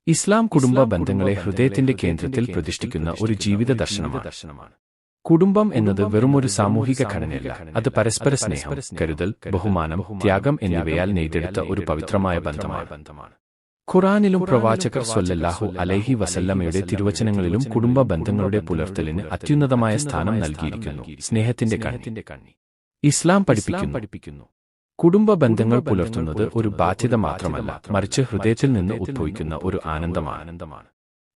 ഇസ്ലാം കുടുംബ ബന്ധങ്ങളെ ഹൃദയത്തിന്റെ കേന്ദ്രത്തിൽ പ്രതിഷ്ഠിക്കുന്ന ഒരു ജീവിത ദർശനമാണ്. കുടുംബം എന്നത് വെറുമൊരു സാമൂഹിക ഘടനയല്ല, അത് പരസ്പര സ്നേഹം, കരുതൽ, ബഹുമാനം, ത്യാഗം എന്നിവയാൽ നെയ്തെടുത്ത ഒരു പവിത്രമായ ബന്ധമാണ്. ഖുർആനിലും പ്രവാചകർ സ്വല്ലല്ലാഹു അലൈഹി വസല്ലമയുടെ തിരുവചനങ്ങളിലും കുടുംബ ബന്ധങ്ങളുടെ പുലർത്തലിന് അത്യുന്നതമായ സ്ഥാനം നൽകിയിരിക്കുന്നു. സ്നേഹത്തിന്റെ കണ്ണി ഇസ്ലാം പഠിപ്പിക്കുന്നു. കുടുംബ ബന്ധങ്ങൾ പുലർത്തുന്നത് ഒരു ബാധ്യത മാത്രമല്ല, മറിച്ച് ഹൃദയത്തിൽ നിന്ന് ഉദ്ഭവിക്കുന്ന ഒരു ആനന്ദമാണ്.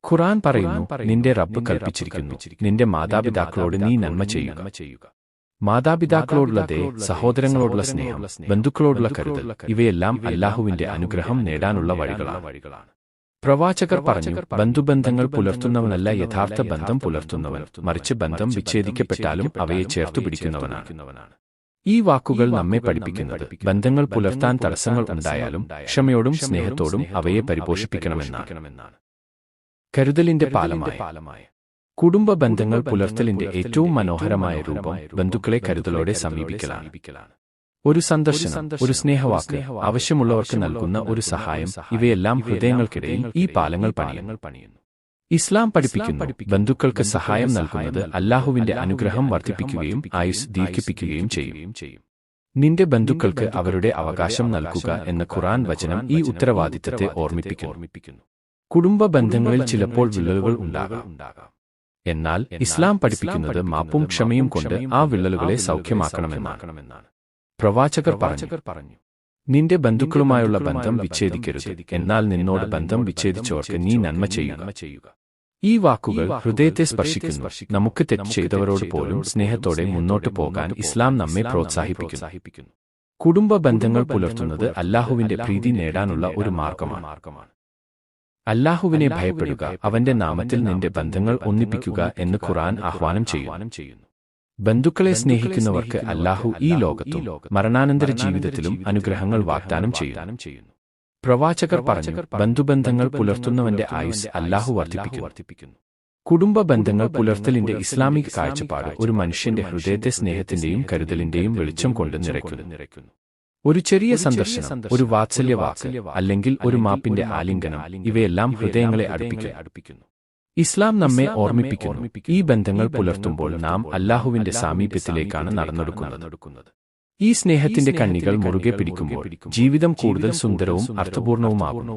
ഖുർആൻ പറയുന്നു, നിന്റെ റബ്ബ് കൽപ്പിച്ചിരിക്കുന്നു, നിന്റെ മാതാപിതാക്കളോട് നീ നന്മ ചെയ്യുക. മാതാപിതാക്കളോടുള്ള ദയ, സഹോദരങ്ങളോടുള്ള സ്നേഹം, ബന്ധുക്കളോടുള്ള കരുതൽ, ഇവയെല്ലാം അല്ലാഹുവിന്റെ അനുഗ്രഹം നേടാനുള്ള വഴികളാണ്. പ്രവാചകർ പറഞ്ഞു, ബന്ധുബന്ധങ്ങൾ പുലർത്തുന്നവനല്ല യഥാർത്ഥ ബന്ധം പുലർത്തുന്നവൻ, മറിച്ച് ബന്ധം വിച്ഛേദിക്കപ്പെട്ടാലും അവയെ ചേർത്തുപിടിക്കുന്നവനാണ്. ഈ വാക്കുകൾ നമ്മെ പഠിപ്പിക്കുന്നത് ബന്ധങ്ങൾ പുലർത്താൻ തടസ്സങ്ങൾ ഉണ്ടായാലും ക്ഷമയോടും സ്നേഹത്തോടും അവയെ പരിപോഷിപ്പിക്കണമെന്നാണ്. കരുതലിന്റെ പാലമായ കുടുംബ ബന്ധങ്ങൾ പുലർത്തലിന്റെ ഏറ്റവും മനോഹരമായ രൂപം ബന്ധുക്കളെ കരുതലോടെ സമീപിക്കലാണ്. ഒരു സന്ദർശനം, ഒരു സ്നേഹവാക്ക്, ആവശ്യമുള്ളവർക്ക് നൽകുന്ന ഒരു സഹായം, ഇവയെല്ലാം ഹൃദയങ്ങൾക്കിടയിൽ ഈ പാലങ്ങൾ പണിയുന്നു. ഇസ്ലാം പഠിപ്പിക്കുന്നു, ബന്ധുക്കൾക്ക് സഹായം നൽകുന്നത് അല്ലാഹുവിന്റെ അനുഗ്രഹം വർദ്ധിപ്പിക്കുകയും ആയുസ് ദീർഘിപ്പിക്കുകയും ചെയ്യും. നിന്റെ ബന്ധുക്കൾക്ക് അവരുടെ അവകാശം നൽകുക എന്ന ഖുർആൻ വചനം ഈ ഉത്തരവാദിത്തത്തെ ഓർമ്മിപ്പിക്കുന്നു. കുടുംബ ബന്ധങ്ങളിൽ ചിലപ്പോൾ വിള്ളലുകൾ ഉണ്ടാകാം. എന്നാൽ ഇസ്ലാം പഠിപ്പിക്കുന്നത് മാപ്പും ക്ഷമയും കൊണ്ട് ആ വിള്ളലുകളെ സൗഖ്യമാക്കണമെന്നാണ്. പ്രവാചകർ പറഞ്ഞു, നിന്റെ ബന്ധുക്കളുമായുള്ള ബന്ധം വിച്ഛേദിക്കരുത്, എന്നാൽ നിന്നോട് ബന്ധം വിച്ഛേദിച്ചവർക്ക് നീ നന്മ ചെയ്യുക. ഈ വാക്കുകൾ ഹൃദയത്തെ സ്പർശിക്കുന്നു. നമുക്ക് തെറ്റ് ചെയ്തവരോട് പോലും സ്നേഹത്തോടെ മുന്നോട്ടു പോകാൻ ഇസ്ലാം നമ്മെ പ്രോത്സാഹിപ്പിക്കുന്നു. കുടുംബ ബന്ധങ്ങൾ പുലർത്തുന്നത് അല്ലാഹുവിന്റെ പ്രീതി നേടാനുള്ള ഒരു മാർഗമാണ്. അല്ലാഹുവിനെ ഭയപ്പെടുക, അവന്റെ നാമത്തിൽ നിന്റെ ബന്ധങ്ങൾ ഒന്നിപ്പിക്കുക എന്ന് ഖുർആൻ ആഹ്വാനം ചെയ്യുന്നു. ബന്ധുക്കളെ സ്നേഹിക്കുന്നവർക്ക് അല്ലാഹു ഈ ലോകത്തും മരണാനന്തര ജീവിതത്തിലും അനുഗ്രഹങ്ങൾ വാഗ്ദാനം ചെയ്യുന്നു. പ്രവാചകർ പറഞ്ഞു, ബന്ധുബന്ധങ്ങൾ പുലർത്തുന്നവന്റെ ആയുസ് അല്ലാഹു വർദ്ധിപ്പിക്കുന്നു. കുടുംബ ബന്ധങ്ങൾ പുലർത്തലിന്റെ ഇസ്ലാമിക കാഴ്ചപ്പാട് ഒരു മനുഷ്യന്റെ ഹൃദയത്തെ സ്നേഹത്തിന്റെയും കരുതലിന്റെയും വെളിച്ചം കൊണ്ട് നിറയ്ക്കുന്നു. ഒരു ചെറിയ സന്ദർശനം, ഒരു വാത്സല്യവാക്ക്, അല്ലെങ്കിൽ ഒരു മാപ്പിന്റെ ആലിംഗനം, ഇവയെല്ലാം ഹൃദയങ്ങളെ അടുപ്പിക്കുന്നു. ഇസ്ലാം നമ്മെ ഓർമ്മിപ്പിക്കുന്നു, ഈ ബന്ധങ്ങൾ പുലർത്തുമ്പോൾ നാം അല്ലാഹുവിന്റെ സാമീപ്യത്തിലേക്കാണ് നടന്നെടുക്കുന്നത്. ഈ സ്നേഹത്തിന്റെ കണ്ണികൾ മുറുകെ പിടിക്കുമ്പോൾ ജീവിതം കൂടുതൽ സുന്ദരവും അർത്ഥപൂർണവുമാകുന്നു.